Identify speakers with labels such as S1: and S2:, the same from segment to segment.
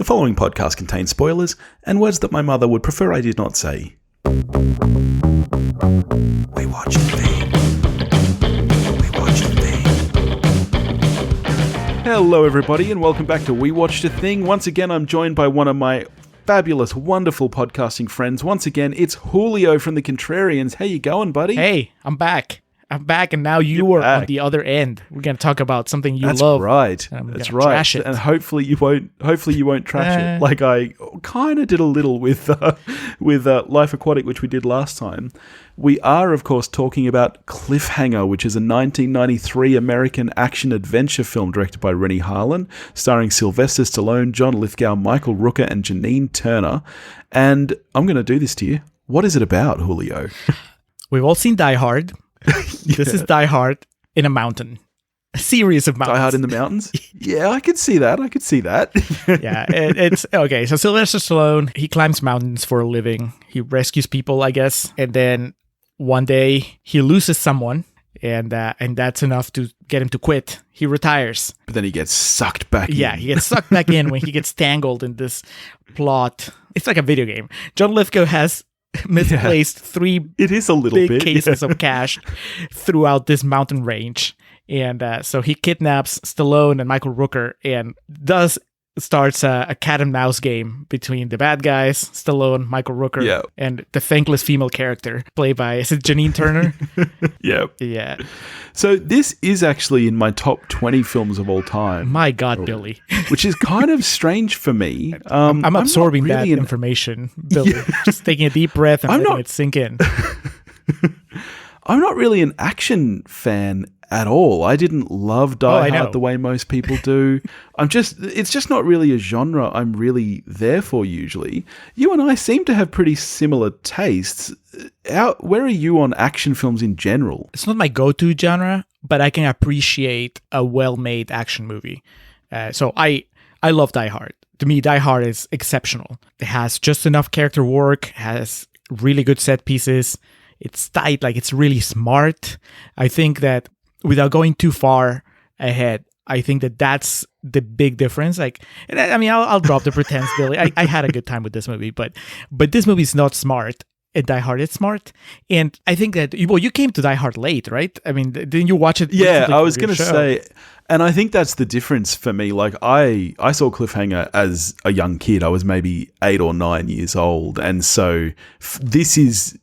S1: The following podcast contains spoilers and words that my mother would prefer I did not say. We watch the thing. We watch the thing. Hello everybody and welcome back to We Watched a Thing. Once again I'm joined by one of my fabulous, wonderful podcasting friends. Once again, it's Julio from the Contrarians. How you going, buddy?
S2: Hey, I'm back, and now you are on the other end. We're going to talk about something you
S1: That's
S2: love.
S1: Right. That's right.
S2: Trash it.
S1: And hopefully you won't trash it. Like I kind of did a little with Life Aquatic, which we did last time. We are, of course, talking about Cliffhanger, which is a 1993 American action-adventure film directed by Renny Harlin, starring Sylvester Stallone, John Lithgow, Michael Rooker, and Janine Turner. And I'm going to do this to you. What is it about, Julio?
S2: We've all seen Die Hard.
S1: Yeah.
S2: This is Die Hard in a mountain. A series of mountains.
S1: Die Hard in the mountains? Yeah, I could see that.
S2: Yeah, it's okay. So Sylvester Stallone, he climbs mountains for a living. He rescues people, I guess. And then one day he loses someone, and that's enough to get him to quit. He retires.
S1: But then he gets sucked back in.
S2: Yeah, he gets sucked back in when he gets tangled in this plot. It's like a video game. John Lithgow has misplaced three big cases of cash throughout this mountain range. And so he kidnaps Stallone and Michael Rooker and starts a cat and mouse game between the bad guys, Stallone, Michael Rooker, and the thankless female character played by, is it Janine Turner?
S1: Yep.
S2: Yeah.
S1: So this is actually in my top 20 films of all time.
S2: My God, Billy.
S1: Which is kind of strange for me.
S2: I'm absorbing that information, Billy. Just taking a deep breath and letting it sink in.
S1: I'm not really an action fan at all. I didn't love Die Hard the way most people do. It's just not really a genre I'm really there for usually. You and I seem to have pretty similar tastes. Where are you on action films in general?
S2: It's not my go-to genre, but I can appreciate a well-made action movie. So I love Die Hard. To me, Die Hard is exceptional. It has just enough character work, has really good set pieces. It's tight, like it's really smart. I think that without going too far ahead, I think that that's the big difference. Like, I mean, I'll drop the pretense, Billy. I had a good time with this movie, but this movie is not smart. And Die Hard is smart. And I think that, you came to Die Hard late, right? I mean, didn't you watch it?
S1: Yeah, I was going to say, and I think that's the difference for me. Like, I saw Cliffhanger as a young kid. I was maybe 8 or 9 years old. And so this is,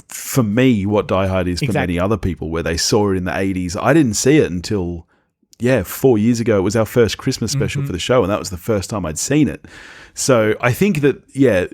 S1: for me, what Die Hard is for many other people, where they saw it in the 80s. I didn't see it until, 4 years ago. It was our first Christmas special for the show, and that was the first time I'd seen it. So I think that,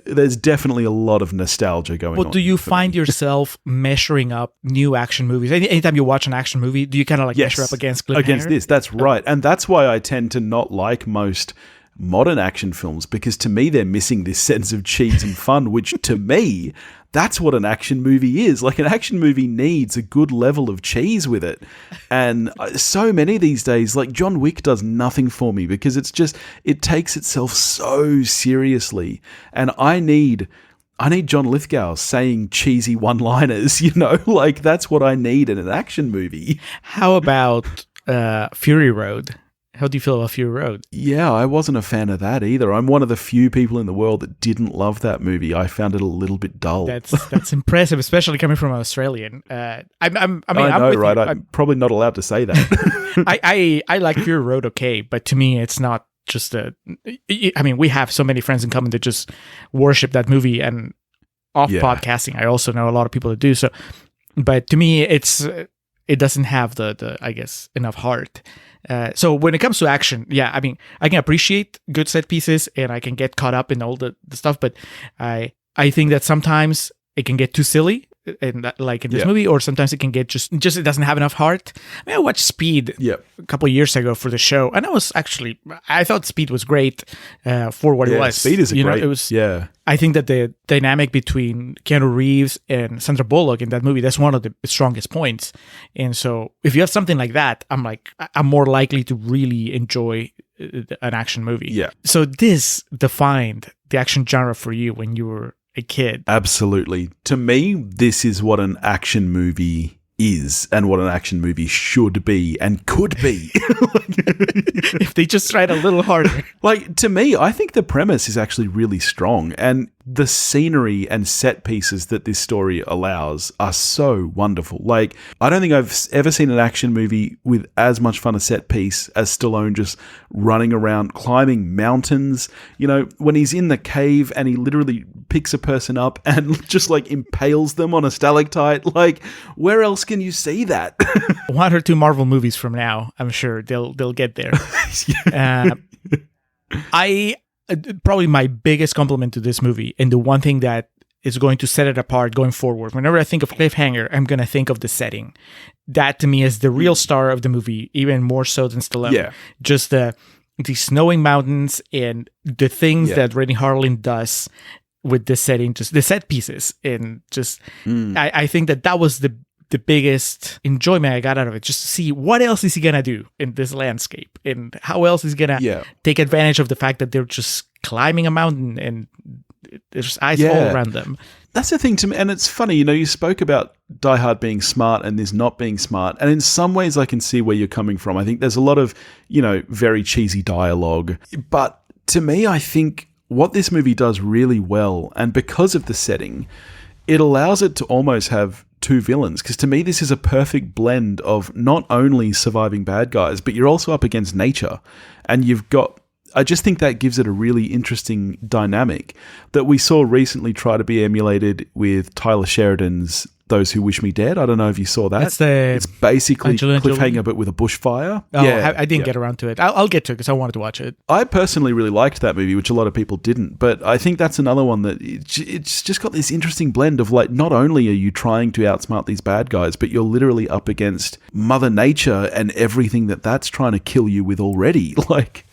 S1: there's definitely a lot of nostalgia going on.
S2: But do you find yourself measuring up new action movies? Anytime you watch an action movie, do you kind of like measure up against Cliffhanger?
S1: Against this, that's right. And that's why I tend to not like most modern action films, because to me, they're missing this sense of cheese and fun, which to me, that's what an action movie is. Like, an action movie needs a good level of cheese with it. And so many these days, like John Wick does nothing for me, because it takes itself so seriously. And I need John Lithgow saying cheesy one-liners, like that's what I need in an action movie.
S2: How about Fury Road? How do you feel about Fury Road?
S1: Yeah, I wasn't a fan of that either. I'm one of the few people in the world that didn't love that movie. I found it a little bit dull.
S2: That's impressive, especially coming from an Australian. I'm
S1: probably not allowed to say that.
S2: I like Fury Road, okay, but to me, it's not just we have so many friends in common that just worship that movie, and podcasting, I also know a lot of people that do so. But to me, it doesn't have the I guess enough heart. So when it comes to action, I can appreciate good set pieces and I can get caught up in all the stuff, but I think that sometimes it can get too silly, and like in this movie, or sometimes it can get just it doesn't have enough heart. I watched Speed a couple of years ago for the show, and I thought Speed was great for what it was.
S1: Speed is great.
S2: It was. I think that the dynamic between Keanu Reeves and Sandra Bullock in that movie, that's one of the strongest points. And so if you have something like that, I'm more likely to really enjoy an action movie.
S1: Yeah.
S2: So this defined the action genre for you when you were a kid.
S1: Absolutely. To me, this is what an action movie is and what an action movie should be and could be.
S2: If they just tried a little harder.
S1: Like, to me, I think the premise is actually really strong, and the scenery and set pieces that this story allows are so wonderful. Like, I don't think I've ever seen an action movie with as much fun a set piece as Stallone just running around, climbing mountains. You know, when he's in the cave and he literally picks a person up and just like impales them on a stalactite. Like, where else can you see that?
S2: 1 or 2 Marvel movies from now, I'm sure they'll get there. Probably my biggest compliment to this movie, and the one thing that is going to set it apart going forward. Whenever I think of Cliffhanger, I'm going to think of the setting. That to me is the real star of the movie, even more so than Stallone.
S1: Yeah.
S2: Just the snowing mountains and the things that Renny Harlin does with this setting, just the set pieces, and just I think that was the biggest enjoyment I got out of it, just to see what else is he gonna do in this landscape, and how else is he gonna take advantage of the fact that they're just climbing a mountain and there's ice all around them.
S1: That's the thing to me, and it's funny, you know, you spoke about Die Hard being smart and this not being smart, and in some ways I can see where you're coming from. I think there's a lot of, you know, very cheesy dialogue, but to me, I think what this movie does really well, and because of the setting, it allows it to almost have two villains, because to me this is a perfect blend of not only surviving bad guys, but you're also up against nature, and you've got, I just think that gives it a really interesting dynamic that we saw recently try to be emulated with Tyler Sheridan's Those Who Wish Me Dead. I don't know if you saw that. It's basically Cliffhanger, but with a bushfire.
S2: Oh, yeah, I didn't get around to it. I'll get to it because I wanted to watch it.
S1: I personally really liked that movie, which a lot of people didn't. But I think that's another one that it's just got this interesting blend of, like, not only are you trying to outsmart these bad guys, but you're literally up against Mother Nature and everything that's trying to kill you with already. Like,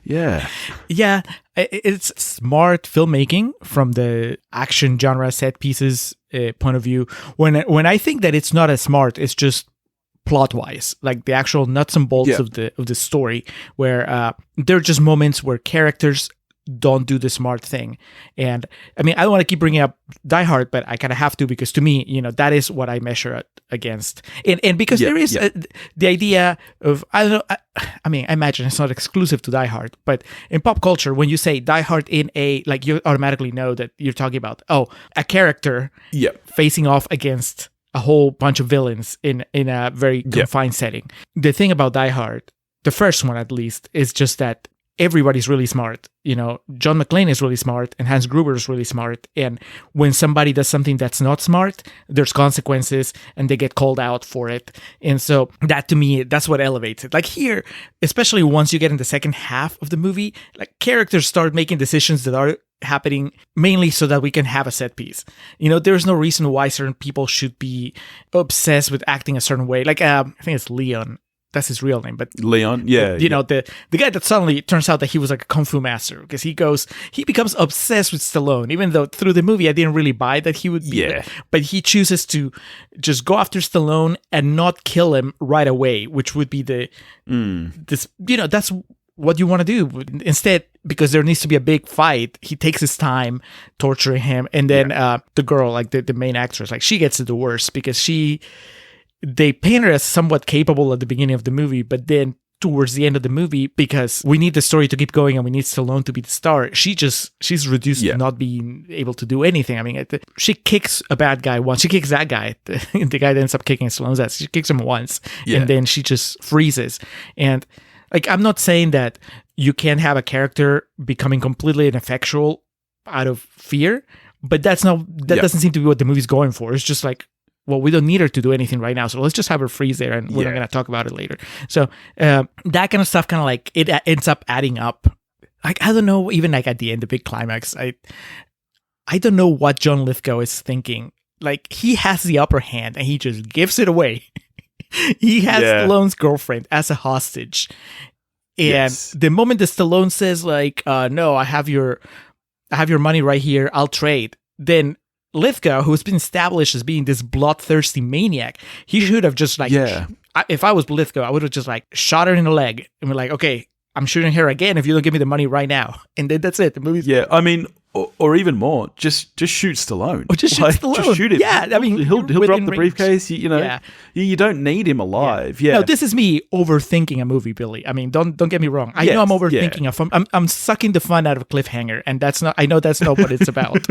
S1: yeah.
S2: Yeah, it's smart filmmaking from the action genre set pieces point of view. When I think that it's not as smart, it's just plot wise, like the actual nuts and bolts of the story, where there are just moments where characters don't do the smart thing. And I mean, I don't want to keep bringing up Die Hard, but I kind of have to, because to me, you know, that is what I measure against. And because there is the idea of, I don't know, I mean, I imagine it's not exclusive to Die Hard, but in pop culture, when you say Die Hard in like, you automatically know that you're talking about, a character facing off against a whole bunch of villains in a very confined setting. The thing about Die Hard, the first one at least, is just that everybody's really smart. You know, John McClane is really smart and Hans Gruber is really smart. And when somebody does something that's not smart, there's consequences and they get called out for it. And so that, to me, that's what elevates it. Like here, especially once you get in the second half of the movie, like characters start making decisions that are happening mainly so that we can have a set piece. You know, there's no reason why certain people should be obsessed with acting a certain way. Like, I think it's Leon. That's his real name, but
S1: Leon,
S2: you know, the guy that suddenly, it turns out that he was like a kung fu master, because he becomes obsessed with Stallone, even though through the movie I didn't really buy that he would be, but he chooses to just go after Stallone and not kill him right away, which would be this, you know, that's what you want to do. Instead, because there needs to be a big fight, he takes his time torturing him, and then the girl, like the main actress, like she gets it the worst, because they paint her as somewhat capable at the beginning of the movie, but then towards the end of the movie, because we need the story to keep going and we need Stallone to be the star, she's reduced to not being able to do anything. I mean, she kicks a bad guy once. She kicks that guy, the guy that ends up kicking Stallone's ass. She kicks him once, and then she just freezes. And like, I'm not saying that you can't have a character becoming completely ineffectual out of fear, but that doesn't seem to be what the movie's going for. It's just like, well, we don't need her to do anything right now, so let's just have her freeze there, and we're not going to talk about it later. So that kind of stuff, kind of like, it ends up adding up. Like, I don't know, even like at the end, the big climax, I don't know what John Lithgow is thinking. Like, he has the upper hand, and he just gives it away. He has Stallone's girlfriend as a hostage, and the moment that Stallone says, like, no, I have your money right here, I'll trade, then Lithgow, who's been established as being this bloodthirsty maniac, he should have just like, if I was Lithgow, I would have just like shot her in the leg and be like, okay, I'm shooting her again if you don't give me the money right now. And then that's it. The movie's...
S1: Yeah, I mean, Or even more, just shoot Stallone.
S2: Or just shoot Stallone.
S1: Just shoot him.
S2: Yeah, I mean,
S1: he'll drop the
S2: range.
S1: briefcase. You don't need him alive. Yeah.
S2: No, this is me overthinking a movie, Billy. I mean, don't get me wrong. I know I'm overthinking a film. I'm sucking the fun out of Cliffhanger, and that's not. I know that's not what it's about.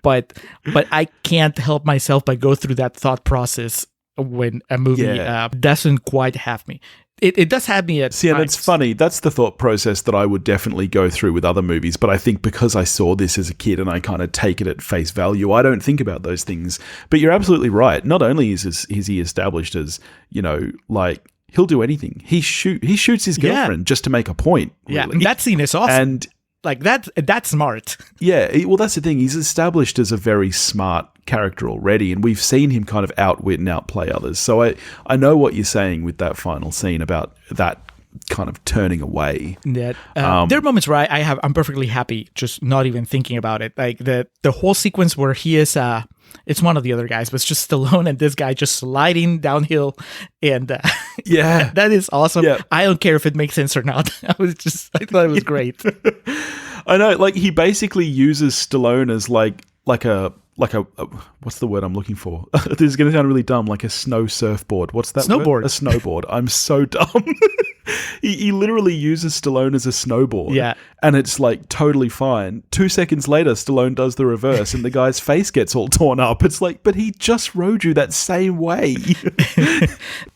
S2: But I can't help myself but go through that thought process when a movie doesn't quite have me. It does have me at
S1: See, and it's funny. That's the thought process that I would definitely go through with other movies. But I think because I saw this as a kid and I kind of take it at face value, I don't think about those things. But you're absolutely right. Not only is he established as, like, he'll do anything. He shoots his girlfriend just to make a point. Really.
S2: Yeah, and that scene is awesome.
S1: And
S2: like that's smart.
S1: Yeah, well, that's the thing. He's established as a very smart character already, and we've seen him kind of outwit and outplay others. So I know what you're saying with that final scene about that kind of turning away.
S2: There are moments where I'm perfectly happy just not even thinking about it. Like the whole sequence where he is it's one of the other guys, but it's just Stallone and this guy just sliding downhill, and that is awesome. Yeah. I don't care if it makes sense or not. I thought it was great.
S1: I know, like he basically uses Stallone as like a what's the word I'm looking for? This is going to sound really dumb, like a snow surfboard. What's that?
S2: Snowboard.
S1: Word? A snowboard. I'm so dumb. He literally uses Stallone as a snowboard.
S2: Yeah.
S1: And it's like totally fine. 2 seconds later, Stallone does the reverse and the guy's face gets all torn up. It's like, but he just rode you that same way.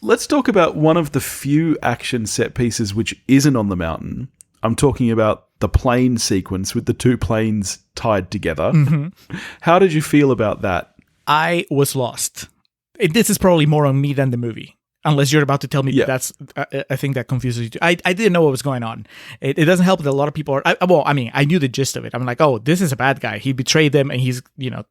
S1: Let's talk about one of the few action set pieces which isn't on the mountain. I'm talking about the plane sequence with the two planes tied together. Mm-hmm. How did you feel about that?
S2: I was lost. This is probably more on me than the movie. Unless you're about to tell me that's I think that confuses you too. I didn't know what was going on. It doesn't help that a lot of people are... I knew the gist of it. I'm like, oh, this is a bad guy. He betrayed them and he's,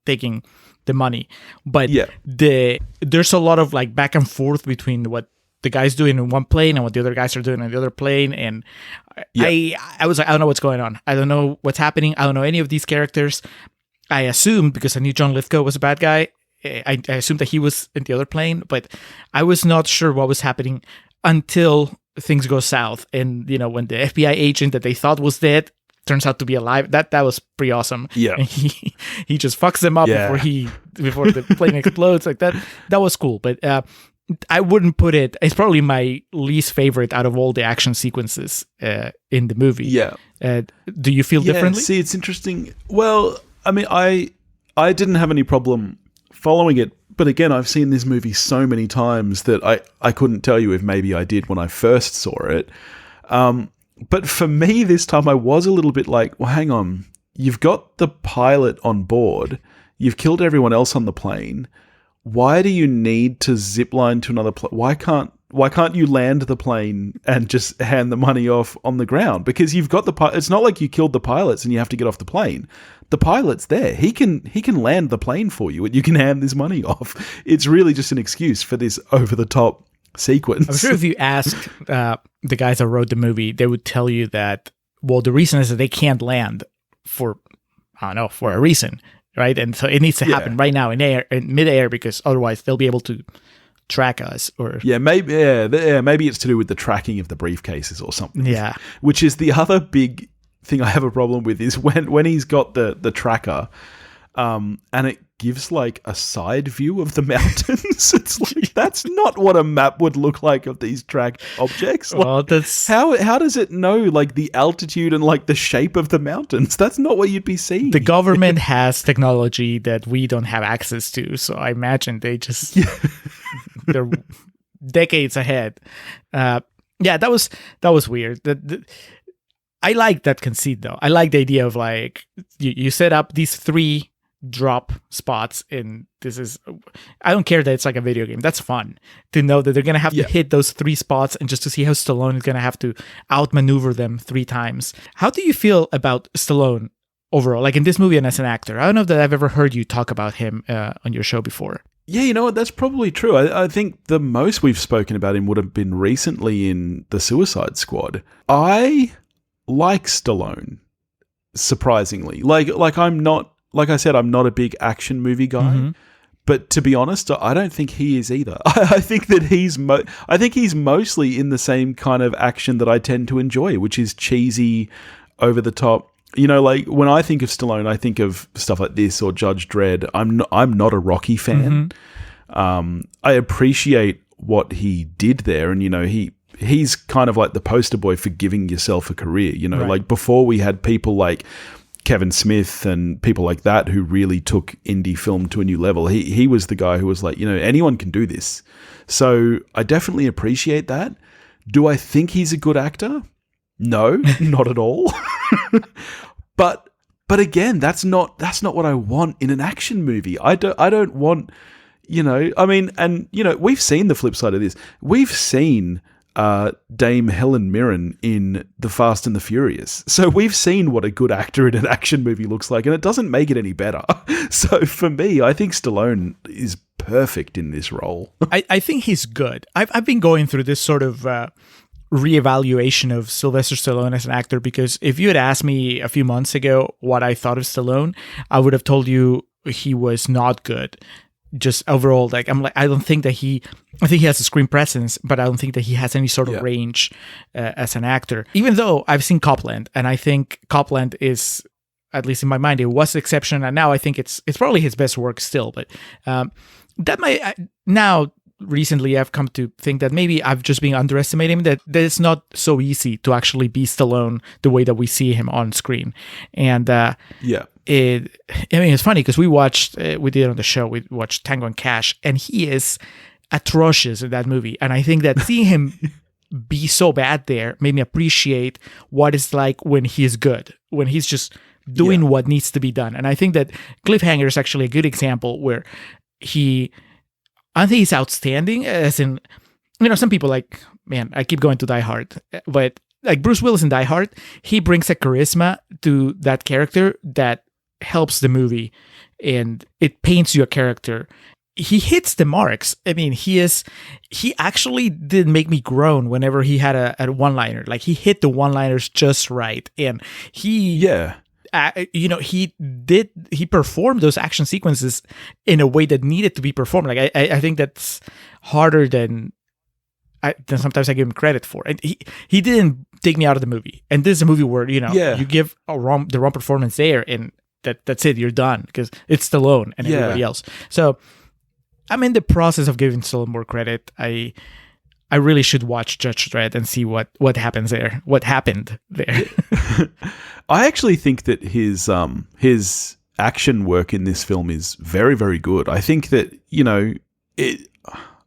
S2: taking the money. But there's a lot of like back and forth between what the guy's doing in one plane and what the other guys are doing on the other plane. And I was like, I don't know what's going on. I don't know what's happening. I don't know any of these characters. I assumed, because I knew John Lithgow was a bad guy, I assumed that he was in the other plane, but I was not sure what was happening until things go south. And, when the FBI agent that they thought was dead turns out to be alive, that was pretty awesome.
S1: Yeah.
S2: And he just fucks them up before the plane explodes. Like that was cool. But I wouldn't put it... It's probably my least favorite out of all the action sequences in the movie.
S1: Yeah.
S2: Do you feel differently?
S1: See, it's interesting. Well, I mean, I didn't have any problem following it, but again, I've seen this movie so many times that I couldn't tell you if maybe I did when I first saw it. But for me, this time I was a little bit like, well, hang on. You've got the pilot on board. You've killed everyone else on the plane. Why do you need to zip line to another plane? Why can't you land the plane and just hand the money off on the ground? Because you've got the pilot. It's not like you killed the pilots and you have to get off the plane. The pilot's there. He can land the plane for you and you can hand this money off. It's really just an excuse for this over-the-top sequence.
S2: I'm sure if you asked the guys that wrote the movie, they would tell you that, well, the reason is that they can't land for a reason. Right, and so it needs to happen right now in midair, because otherwise they'll be able to track us. Or
S1: maybe it's to do with the tracking of the briefcases or something.
S2: Yeah,
S1: which is the other big thing I have a problem with is when he's got the tracker, and it gives like a side view of the mountains. It's like that's not what a map would look like of these tracked objects.
S2: Well, that's
S1: how does it know like the altitude and like the shape of the mountains? That's not what you'd be seeing.
S2: The government has technology that we don't have access to, so I imagine they just they're decades ahead. That was weird. I like that conceit though. I like the idea of like you set up these 3 drop spots, and I don't care that it's like a video game. That's fun to know that they're gonna have to hit those 3 spots, and just to see how Stallone is gonna have to outmaneuver them 3 times. How do you feel about Stallone overall, like in this movie and as an actor? I don't know that I've ever heard you talk about him on your show before.
S1: Yeah, you know what? That's probably true. I think the most we've spoken about him would have been recently in The Suicide Squad. I like Stallone, surprisingly. Like I'm not... Like I said, I'm not a big action movie guy, but to be honest, I don't think he is either. I think that he's mostly in the same kind of action that I tend to enjoy, which is cheesy, over the top like when I think of Stallone, I think of stuff like this or Judge Dredd. I'm not a Rocky fan. I appreciate what he did there, and he's kind of like the poster boy for giving yourself a career. Right. Like before we had people like Kevin Smith and people like that who really took indie film to a new level. He was the guy who was like, anyone can do this. So I definitely appreciate that. Do I think he's a good actor? No, not at all. But again, that's not what I want in an action movie. I don't want, we've seen the flip side of this. We've seen Dame Helen Mirren in The Fast and the Furious. So we've seen what a good actor in an action movie looks like, and it doesn't make it any better. So for me, I think Stallone is perfect in this role.
S2: I think he's good. I've been going through this sort of reevaluation of Sylvester Stallone as an actor, because if you had asked me a few months ago what I thought of Stallone, I would have told you he was not good. Just overall, I don't think that I think he has a screen presence, but I don't think that he has any sort of range as an actor. Even though I've seen Copland, and I think Copland is, at least in my mind, it was the exception, and now I think it's probably his best work still. But that might now. Recently, I've come to think that maybe I've just been underestimating him, that it's not so easy to actually be Stallone the way that we see him on screen. And it's funny because we did it on the show, we watched Tango and Cash, and he is atrocious in that movie. And I think that seeing him be so bad there made me appreciate what it's like when he is good, when he's just doing what needs to be done. And I think that Cliffhanger is actually a good example where I think he's outstanding, as in, some people I keep going to Die Hard, but like Bruce Willis in Die Hard, he brings a charisma to that character that helps the movie, and it paints you a character. He hits the marks. I mean, he actually did make me groan whenever he had a one-liner. Like, he hit the one-liners just right, and he performed those action sequences in a way that needed to be performed. Like, I think that's harder than sometimes I give him credit for. And he didn't take me out of the movie. And this is a movie where, you give the wrong performance there, and that's it, you're done, because it's Stallone and everybody else. So I'm in the process of giving Stallone more credit. I really should watch Judge Dredd and see what happens there. What happened there?
S1: I actually think that his action work in this film is very, very good. I think that,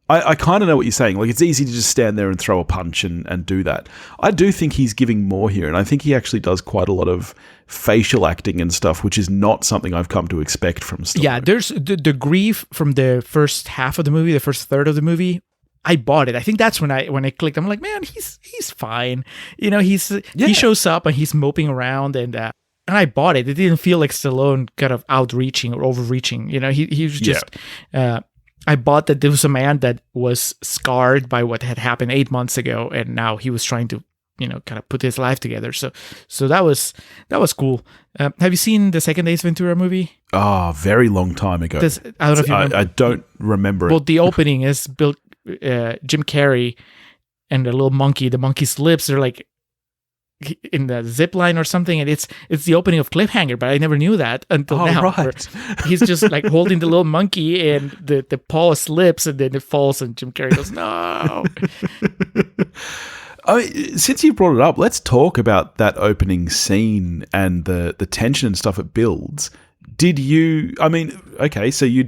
S1: I kind of know what you're saying. Like, it's easy to just stand there and throw a punch and do that. I do think he's giving more here, and I think he actually does quite a lot of facial acting and stuff, which is not something I've come to expect from Stallone.
S2: Yeah, there's the grief from the first half of the movie, the first third of the movie. I bought it. I think that's when I clicked. I'm like, man, he's fine. He shows up and he's moping around, and I bought it. It didn't feel like Stallone kind of outreaching or overreaching. He was just. I bought that there was a man that was scarred by what had happened 8 months ago, and now he was trying to, kind of put his life together. So that was cool. Have you seen the second Ace Ventura movie?
S1: Oh, very long time ago.
S2: I don't know if you remember.
S1: I don't remember it.
S2: Well, the opening is built. Jim Carrey and the little monkey. The monkey's lips are like in the zip line or something, and it's the opening of Cliffhanger, but I never knew that until now.
S1: Right.
S2: He's just like holding the little monkey, and the paw slips, and then it falls, and Jim Carrey goes, no.
S1: Since you brought it up, let's talk about that opening scene and the tension and stuff it builds. So you'd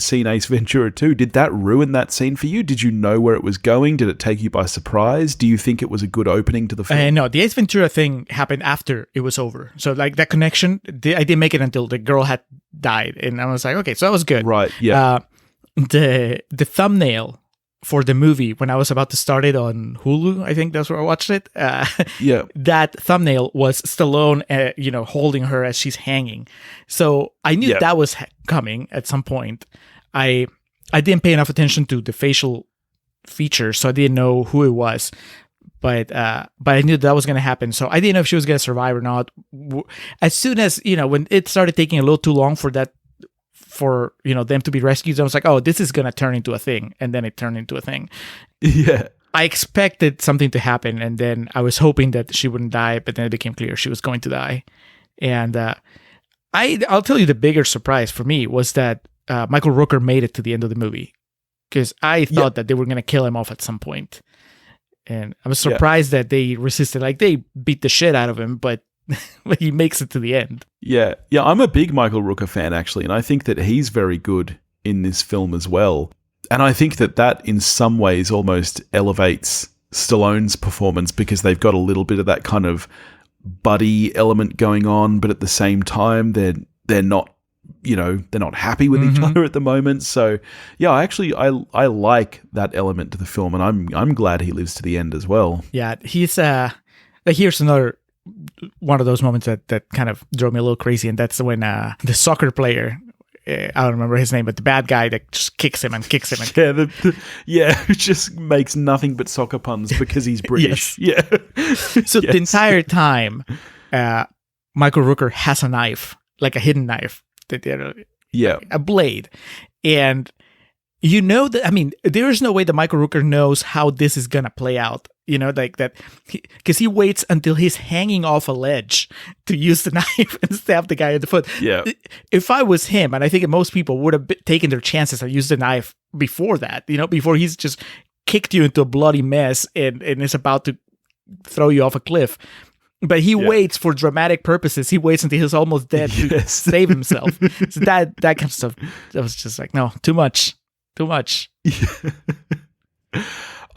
S1: seen Ace Ventura 2. Did that ruin that scene for you? Did you know where it was going? Did it take you by surprise? Do you think it was a good opening to the film?
S2: No, the Ace Ventura thing happened after it was over. So, like, that connection, I didn't make it until the girl had died. And I was like, okay, so that was good.
S1: Right, yeah.
S2: The thumbnail for the movie, when I was about to start it on Hulu, I think that's where I watched it. That thumbnail was Stallone, holding her as she's hanging. So I knew that was coming at some point. I didn't pay enough attention to the facial features, so I didn't know who it was. But I knew that was going to happen. So I didn't know if she was going to survive or not. As soon as, when it started taking a little too long for them to be rescued, I was like, oh, this is going to turn into a thing. And then it turned into a thing.
S1: Yeah.
S2: I expected something to happen, and then I was hoping that she wouldn't die, but then it became clear she was going to die. And I'll tell you the bigger surprise for me was that Michael Rooker made it to the end of the movie, because I thought that they were going to kill him off at some point. And I was surprised that they resisted. Like, they beat the shit out of him, but he makes it to the end.
S1: Yeah. I'm a big Michael Rooker fan, actually, and I think that he's very good in this film as well. And I think that in some ways almost elevates Stallone's performance, because they've got a little bit of that kind of buddy element going on, but at the same time they're not, they're not happy with each other at the moment. So yeah, I like that element to the film, and I'm glad he lives to the end as well.
S2: Yeah, he's here's another one of those moments that kind of drove me a little crazy, and that's when the soccer player, I don't remember his name, but the bad guy that just kicks him and kicks him. And
S1: who just makes nothing but soccer puns because he's British.
S2: Yeah. So the entire time, Michael Rooker has a knife, like a hidden knife, a blade, and there is no way that Michael Rooker knows how this is gonna play out. Like that, because he waits until he's hanging off a ledge to use the knife and stab the guy in the foot.
S1: Yeah.
S2: If I was him, and I think most people would have taken their chances and used the knife before that, before he's just kicked you into a bloody mess and is about to throw you off a cliff. But he waits for dramatic purposes. He waits until he's almost dead to save himself. So that kind of stuff, that was just like, no, too much.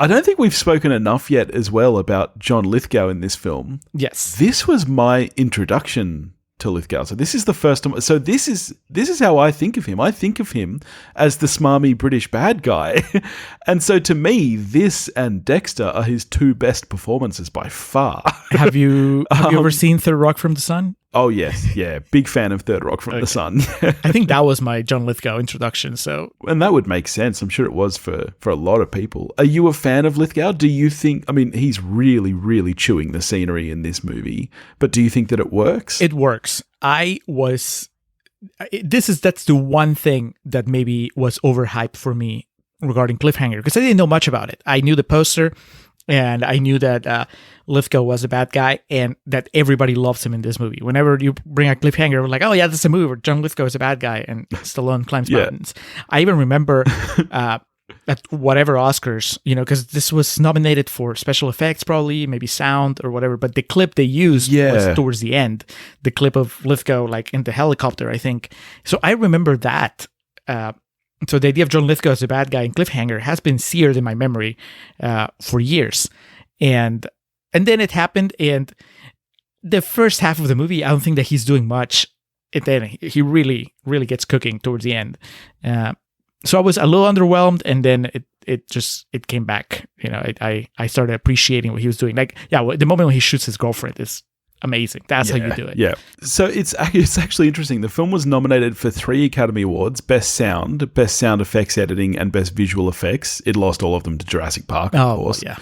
S1: I don't think we've spoken enough yet as well about John Lithgow in this film.
S2: Yes.
S1: This was my introduction to Lithgow. So this is the first time. So this is how I think of him. I think of him as the smarmy British bad guy. And so to me, this and Dexter are his two best performances by far.
S2: Have you ever seen Third Rock from the Sun?
S1: Oh, yes. Yeah. Big fan of Third Rock from the Sun.
S2: I think that was my John Lithgow introduction. So,
S1: and that would make sense. I'm sure it was for a lot of people. Are you a fan of Lithgow? Do you think, he's really, really chewing the scenery in this movie, but do you think that it works?
S2: It works. That's the one thing that maybe was overhyped for me regarding Cliffhanger, because I didn't know much about it. I knew the poster, and I knew that Lithgow was a bad guy, and that everybody loves him in this movie. Whenever you bring a Cliffhanger, we're like, oh yeah, this is a movie where John Lithgow is a bad guy and Stallone climbs mountains. I even remember at whatever Oscars, because this was nominated for special effects, probably, maybe sound or whatever, but the clip they used was towards the end. The clip of Lithgow, like in the helicopter, I think. So I remember that. So the idea of John Lithgow as a bad guy in Cliffhanger has been seared in my memory for years. And then it happened, and the first half of the movie, I don't think that he's doing much. And then he really, really gets cooking towards the end. So I was a little underwhelmed, and then it came back. I started appreciating what he was doing. Like, the moment when he shoots his girlfriend is amazing. That's how you do it.
S1: Yeah. So it's actually interesting. The film was nominated for 3 Academy Awards: Best Sound Effects Editing, and Best Visual Effects. It lost all of them to Jurassic Park, of course.
S2: Yeah.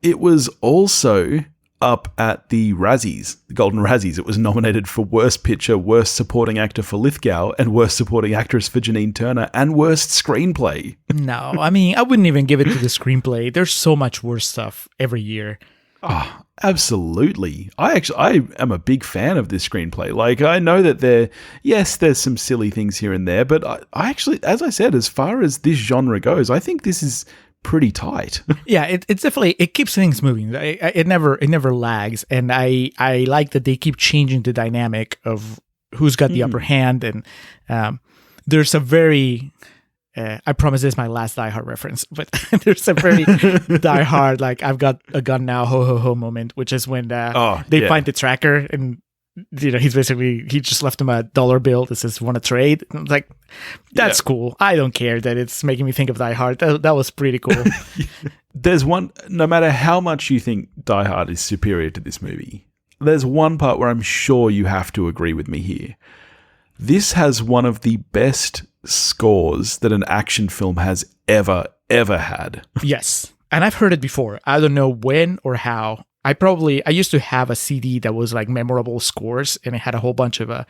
S1: It was also up at the Razzies, the Golden Razzies. It was nominated for Worst Picture, Worst Supporting Actor for Lithgow, and Worst Supporting Actress for Janine Turner, and Worst Screenplay.
S2: No, I wouldn't even give it to the screenplay. There's so much worse stuff every year.
S1: Oh, absolutely. I am a big fan of this screenplay. Like, I know that there's some silly things here and there, but I actually, as I said, as far as this genre goes, I think this is pretty tight.
S2: Yeah, it's definitely, it keeps things moving. It never lags, and I like that they keep changing the dynamic of who's got the upper hand, and there's a very I promise this is my last Die Hard reference, but there's a very Die Hard, like, I've got a gun now, ho ho ho moment, which is when they find the tracker, and he just left him a dollar bill that says "want to trade." And I'm like, that's cool. I don't care that it's making me think of Die Hard. That was pretty cool.
S1: There's one, no matter how much you think Die Hard is superior to this movie, there's one part where I'm sure you have to agree with me here. This has one of the best scores that an action film has ever had. Yes.
S2: And I've heard it before. I don't know when or how. I used to have a CD that was like memorable scores, and it had a whole bunch of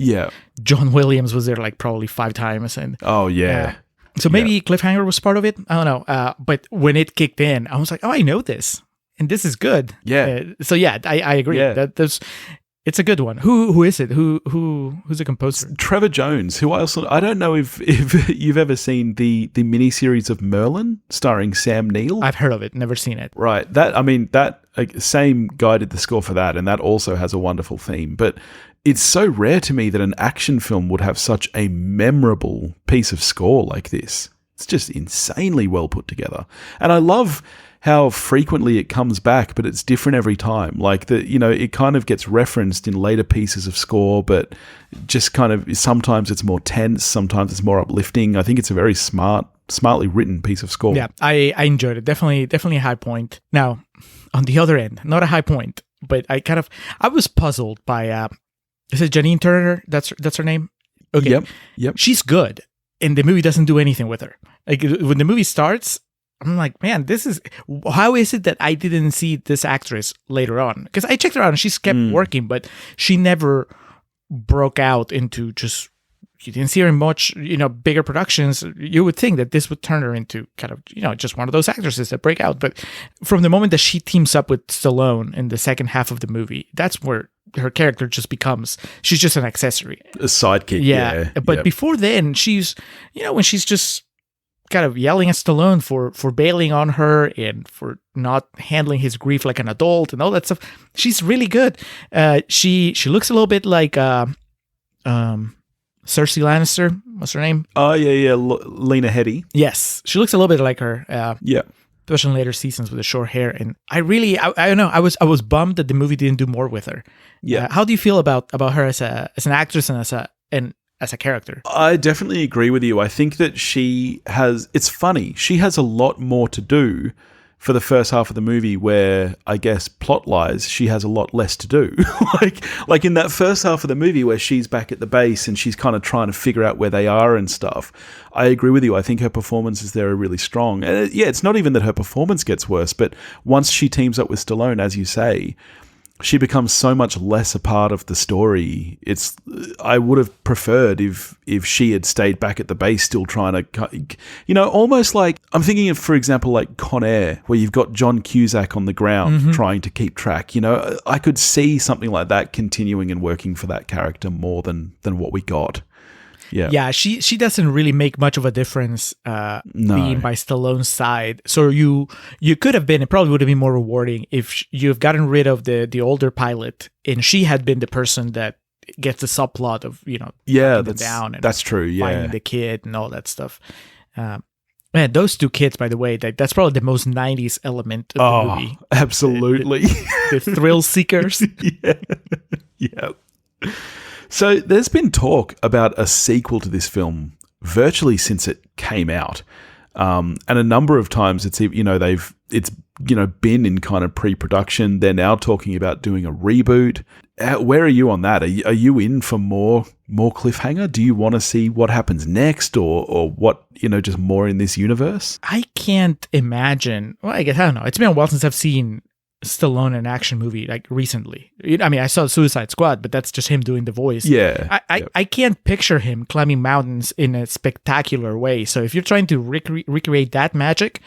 S2: John Williams was there like probably 5 times. And so maybe Cliffhanger was part of it. I don't know. But when it kicked in, I was like, oh, I know this, and this is good.
S1: Yeah.
S2: I agree.
S1: Yeah.
S2: That there's It's a good one. Who is it? Who's the composer?
S1: Trevor Jones, who I don't know if you've ever seen the miniseries of Merlin starring Sam Neill.
S2: I've heard of it, never seen it.
S1: Right. That same guy did the score for that, and that also has a wonderful theme. But it's so rare to me that an action film would have such a memorable piece of score like this. It's just insanely well put together. And I love how frequently it comes back, but it's different every time. Like it kind of gets referenced in later pieces of score, but just kind of sometimes it's more tense, sometimes it's more uplifting. I think it's a very smartly written piece of score.
S2: Yeah, I enjoyed it. Definitely a high point. Now, on the other end, not a high point, but I was puzzled by is it Janine Turner? That's her name? Okay.
S1: Yep.
S2: She's good, and the movie doesn't do anything with her. Like when the movie starts, I'm like, man, how is it that I didn't see this actress later on? Because I checked her out and she's kept working, but she never broke out into just, you didn't see her in much, bigger productions. You would think that this would turn her into kind of, just one of those actresses that break out. But from the moment that she teams up with Stallone in the second half of the movie, that's where her character just becomes, she's just an accessory.
S1: A sidekick. Yeah.
S2: But before then, she's, when she's just kind of yelling at Stallone for bailing on her and for not handling his grief like an adult and all that stuff. She's really good. She looks a little bit like Cersei Lannister. What's her name?
S1: Oh yeah, Lena Headey.
S2: Yes, she looks a little bit like her.
S1: Yeah,
S2: especially in later seasons with the short hair. And I don't know. I was bummed that the movie didn't do more with her.
S1: Yeah.
S2: How do you feel about her as an actress and as a character?
S1: I definitely agree with you. I think that it's funny. She has a lot more to do for the first half of the movie where, I guess, plot-wise, she has a lot less to do. like in that first half of the movie where she's back at the base and she's kind of trying to figure out where they are and stuff. I agree with you. I think her performances there are really strong. And it's not even that her performance gets worse, but once she teams up with Stallone, as you say, she becomes so much less a part of the story. I would have preferred if she had stayed back at the base still trying to, almost like, I'm thinking of, for example, like Con Air, where you've got John Cusack on the ground trying to keep track. I could see something like that continuing and working for that character more than what we got.
S2: Yeah, she doesn't really make much of a difference being by Stallone's side. So you could have been, it probably would have been more rewarding if you've gotten rid of the older pilot and she had been the person that gets the subplot of,
S1: that's true. Yeah,
S2: finding the kid and all that stuff. Man, those two kids, by the way, that's probably the most 90s element of the movie.
S1: Absolutely.
S2: The thrill seekers.
S1: Yeah. So there's been talk about a sequel to this film virtually since it came out, and a number of times it's been in kind of pre-production. They're now talking about doing a reboot. Where are you on that? Are you in for more Cliffhanger? Do you want to see what happens next, or what just more in this universe?
S2: I can't imagine. Well, I don't know. It's been a while since I've seen Stallone in an action movie like recently. I mean, I saw Suicide Squad, but that's just him doing the voice.
S1: Yeah.
S2: I can't picture him climbing mountains in a spectacular way. So if you're trying to recreate that magic,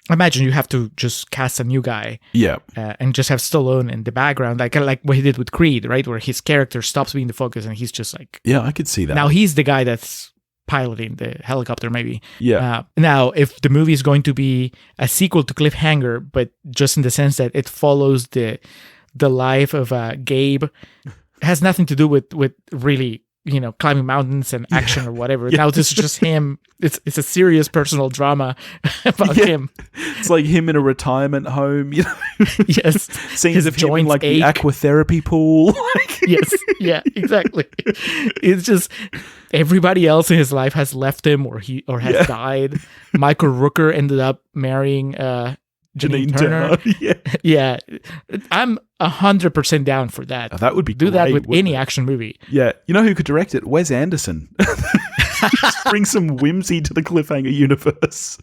S2: I imagine you have to just cast a new guy.
S1: Yeah.
S2: And just have Stallone in the background, like what he did with Creed, right? Where his character stops being the focus and he's just like...
S1: Yeah, I could see that.
S2: Now he's the guy that's piloting the helicopter, maybe.
S1: Yeah.
S2: Now, if the movie is going to be a sequel to Cliffhanger, but just in the sense that it follows the life of Gabe, it has nothing to do with really, climbing mountains and action or whatever. Now this is just him. It's a serious personal drama about him.
S1: It's like him in a retirement home,
S2: Yes.
S1: Scenes of him in like the aquatherapy pool.
S2: Yes. Yeah, exactly. It's just everybody else in his life has left him or has died. Michael Rooker ended up marrying Janine Turner. Yeah. I'm 100% down for that.
S1: That would be
S2: Do
S1: great,
S2: that with any action movie.
S1: Yeah. You know who could direct it? Wes Anderson. Just bring some whimsy to the Cliffhanger universe.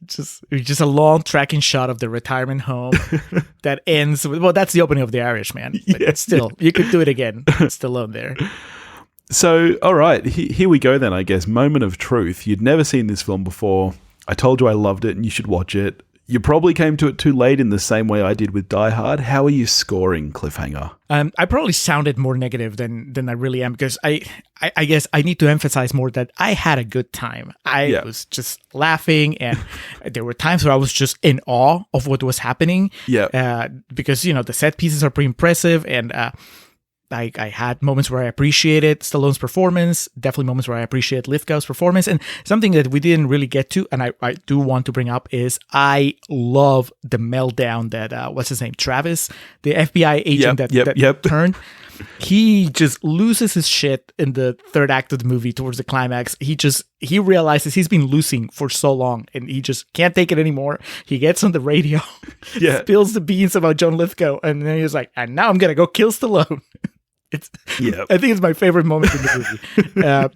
S2: Just a long tracking shot of the retirement home that ends with, well, that's the opening of The Irishman. But still, you could do it again. Stallone there.
S1: So, all right, here we go then, I guess. Moment of truth. You'd never seen this film before. I told you I loved it and you should watch it. You probably came to it too late in the same way I did with Die Hard. How are you scoring Cliffhanger?
S2: I probably sounded more negative than I really am, because I guess I need to emphasize more that I had a good time. I was just laughing, and there were times where I was just in awe of what was happening.
S1: Yeah.
S2: Because, the set pieces are pretty impressive, and I had moments where I appreciated Stallone's performance, definitely moments where I appreciate Lithgow's performance. And something that we didn't really get to, and I do want to bring up, is I love the meltdown that, what's his name, Travis, the FBI agent that turned. He just loses his shit in the third act of the movie towards the climax. He realizes he's been losing for so long, and he just can't take it anymore. He gets on the radio, spills the beans about John Lithgow, and then he's like, and now I'm going to go kill Stallone. I think it's my favorite moment in the movie.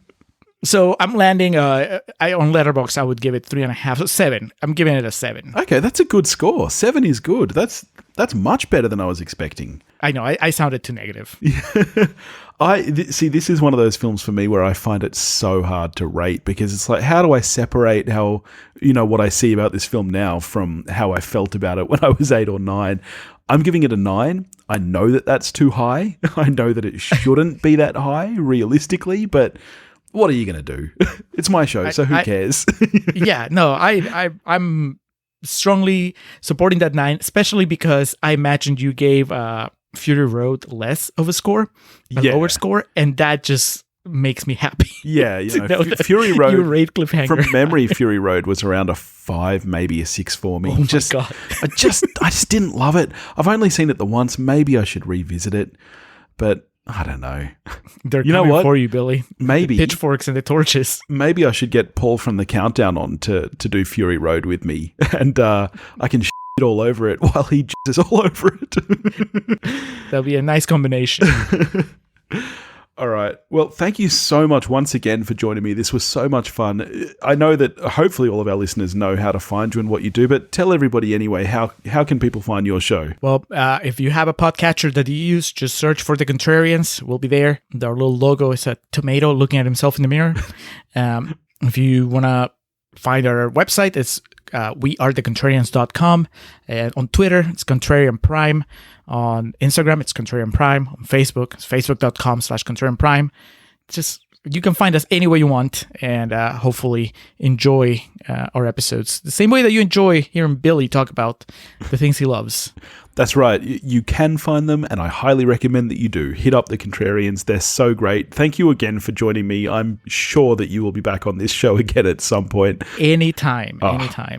S2: So I'm landing, on Letterboxd, I would give it 3.5, so 7. I'm giving it a 7.
S1: Okay, that's a good score. 7 is good. That's much better than I was expecting.
S2: I know, I sounded too negative.
S1: See, this is one of those films for me where I find it so hard to rate, because it's like, how do I separate what I see about this film now from how I felt about it when I was 8 or 9? I'm giving it a 9. I know that that's too high. I know that it shouldn't be that high, realistically, but what are you going to do? It's my show, so who cares? I'm strongly supporting that 9, especially because I imagined you gave Fury Road less of a score, lower score, and that just makes me happy. Yeah, Fury Road,
S2: you rate Cliffhanger.
S1: From memory, Fury Road was around a 5, maybe a 6 for me.
S2: Oh my God.
S1: I just didn't love it. I've only seen it the once. Maybe I should revisit it, but I don't know.
S2: They're coming for you, Billy.
S1: Maybe.
S2: The pitchforks and the torches.
S1: Maybe I should get Paul from the Countdown on to do Fury Road with me, and I can shit all over it while he jizzes all over it.
S2: That'll be a nice combination.
S1: All right. Well, thank you so much once again for joining me. This was so much fun. I know that hopefully all of our listeners know how to find you and what you do, but tell everybody anyway, how can people find your show?
S2: Well, if you have a podcatcher that you use, just search for The Contrarians. We'll be there. Our little logo is a tomato looking at himself in the mirror. If you want to find our website, it's wearethecontrarians.com. And on Twitter, it's Contrarian Prime. On Instagram, it's Contrarian Prime. On Facebook, it's facebook.com/Contrarian Prime. You can find us any way you want, and hopefully enjoy our episodes the same way that you enjoy hearing Billy talk about the things he loves.
S1: That's right. You can find them, and I highly recommend that you do. Hit up The Contrarians. They're so great. Thank you again for joining me. I'm sure that you will be back on this show again at some point.
S2: Anytime.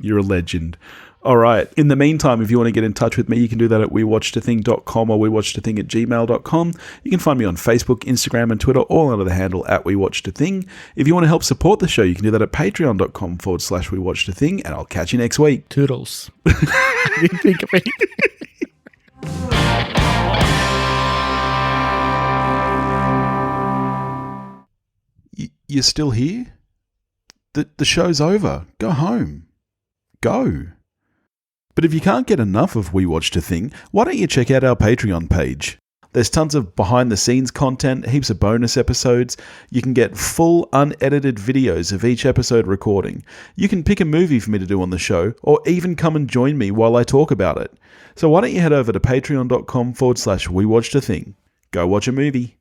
S1: You're a legend. All right. In the meantime, if you want to get in touch with me, you can do that at wewatchedathing.com or wewatchedathing@gmail.com. You can find me on Facebook, Instagram, and Twitter, all under the handle @wewatchedathing. If you want to help support the show, you can do that at patreon.com/wewatchedathing, and I'll catch you next week.
S2: Toodles. I didn't think of it.
S1: You're still here? The show's over. Go home. Go. But if you can't get enough of We Watched a Thing, why don't you check out our Patreon page? There's tons of behind-the-scenes content, heaps of bonus episodes. You can get full, unedited videos of each episode recording. You can pick a movie for me to do on the show, or even come and join me while I talk about it. So why don't you head over to patreon.com/wewatchedathing. Go watch a movie.